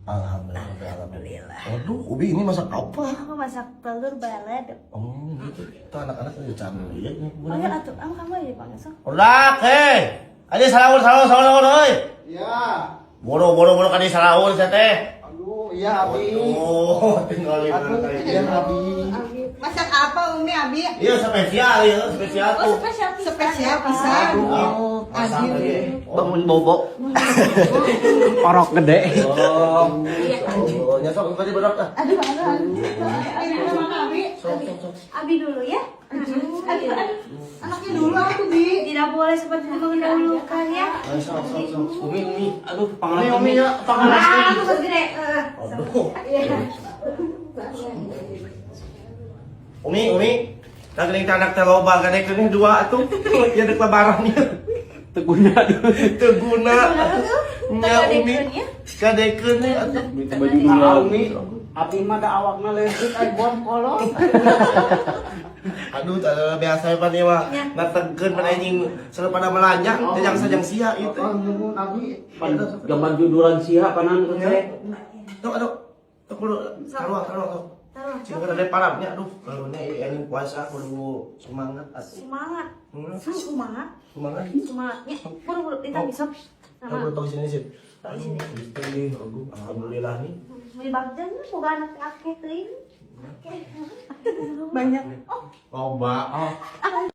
Alhamdulillah. Aduh, Ubi ini masak apa? Aku masak telur balado. Oh, gitu. Itu anak-anak udah canggih ya. Oh ya atuh, kamu aja Pak Ngesok. Udah, hei. Aja salaun, hei. Iya. Boro kan di salaun saya teh. Aduh, iya Abi. Oh, tinggalin Aduh, iya Abi. Masak apa Umi Abi? Iya spesial tuh. Spesial pisan. Oh, masak lagi. Bangun bobo. Orok gede. Oh, nyasok tadi berat ah. Aduh. Ini sama Abi. Sok. Abi dulu ya. Anaknya dulu aku Bi. Tidak boleh seperti mendahulukan ya. Ayo, sok. Umi. Aduh, Umi ya, pangalas. Aku gede. Aduh. Umi. Naging anak teloba kadek ini dua atuh. Ya dek lebarannya. Teguna. Nya Umi. Kadekeun nih atuh. Minta baju dulu Umi. Abi mah da awakna leutik ai bom kolot. Aduh, biasa pan ieu mah. Nategkeun pan anjing seueur pada belanja, sajang sia ieu teh. Nuhun Abi. Gambar juduran sia panan teh. Aduh. Tok kudu taruang tok. Cina kan ada parabnya, aduh, kalau ini anjing puasa kudu semangat atuh. Semangat. Semangatnya. Semangatnya. Buru-buru kita besok. Aku tahu sini sih. Alhamdulillah nih. Beli bagjan bukan anak akeh teuing. Banyak. Loba.